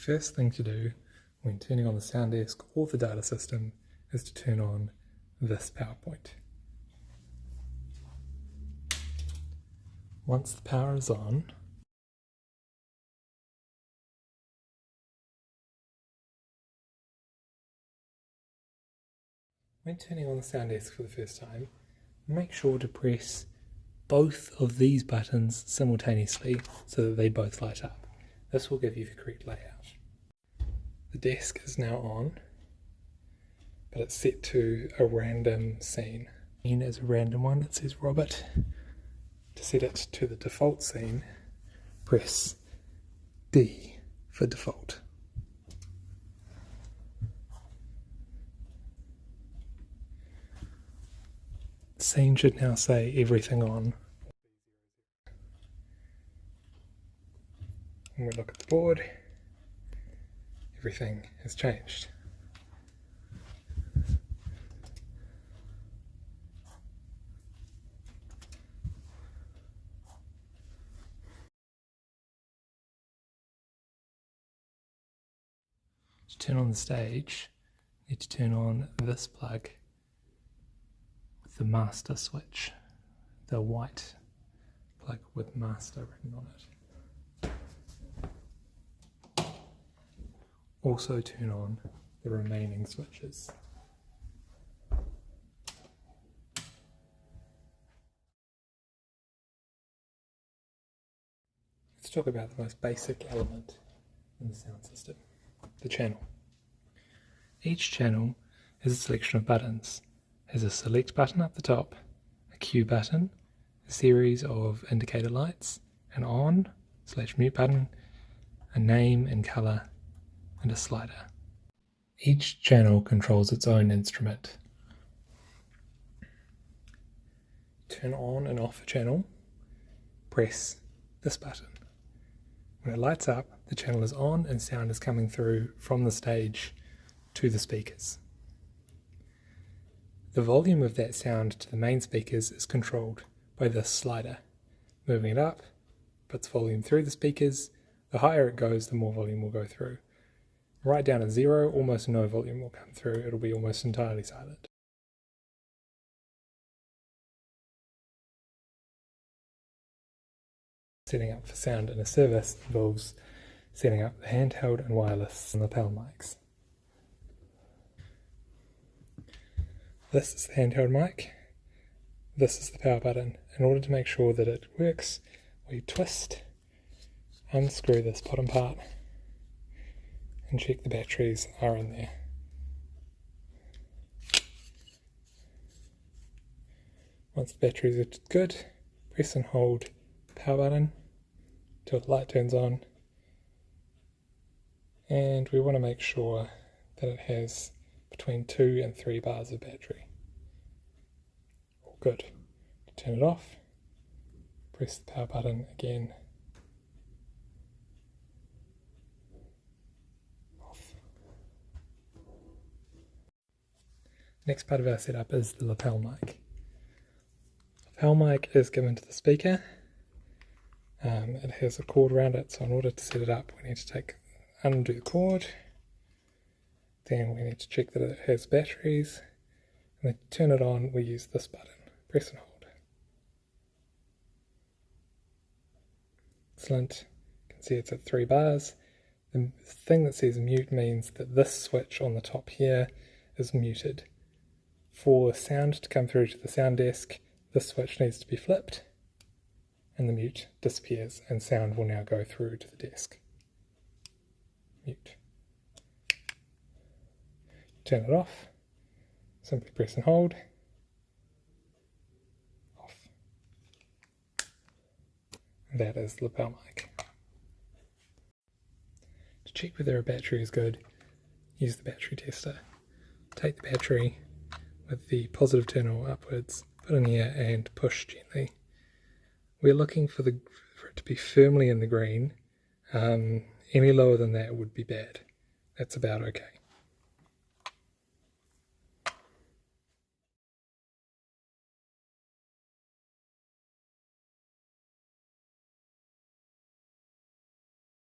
first thing to do when turning on the sound desk or the data system is to turn on this PowerPoint. Once the power is on, when turning on the sound desk for the first time, make sure to press both of these buttons simultaneously so that they both light up. This will give you the correct layout. The desk is now on, but it's set to a random scene. Scene is a random one, it says Robert. To set it to the default scene, press D for default. The scene should now say everything on. When we look at the board, everything has changed. To turn on the stage, you need to turn on this plug with the master switch, the white plug with master written on it. Also turn on the remaining switches. Let's talk about the most basic element in the sound system, the channel. Each channel is a selection of buttons. It has a select button up the top, a Q button, a series of indicator lights, an on/mute button, a name and colour, and a slider. Each channel controls its own instrument. Turn on and off a channel, press this button. When it lights up, the channel is on and sound is coming through from the stage to the speakers. The volume of that sound to the main speakers is controlled by this slider. Moving it up puts volume through the speakers. The higher it goes, the more volume will go through. Right down at 0, almost no volume will come through. It'll be almost entirely silent. Setting up for sound in a service involves setting up the handheld and wireless and lapel mics. This is the handheld mic. This is the power button. In order to make sure that it works, we twist, unscrew this bottom part, and check the batteries are in there. Once the batteries are good, press and hold the power button until the light turns on, and we want to make sure that it has between 2 and 3 bars of battery. All good. To turn it off, press the power button again. Off. Next part of our setup is the lapel mic. The lapel mic is given to the speaker. It has a cord around it, so in order to set it up we need to undo the cord. Then we need to check that it has batteries, and then to turn it on we use this button, press and hold. Excellent, you can see it's at 3 bars. The thing that says mute means that this switch on the top here is muted. For sound to come through to the sound desk, this switch needs to be flipped, and the mute disappears, and sound will now go through to the desk. Mute. Turn it off, simply press and hold, off. And that is the lapel mic. To check whether a battery is good, use the battery tester. Take the battery with the positive terminal upwards, put in here and push gently. We're looking for it to be firmly in the green. Any lower than that would be bad. That's about okay.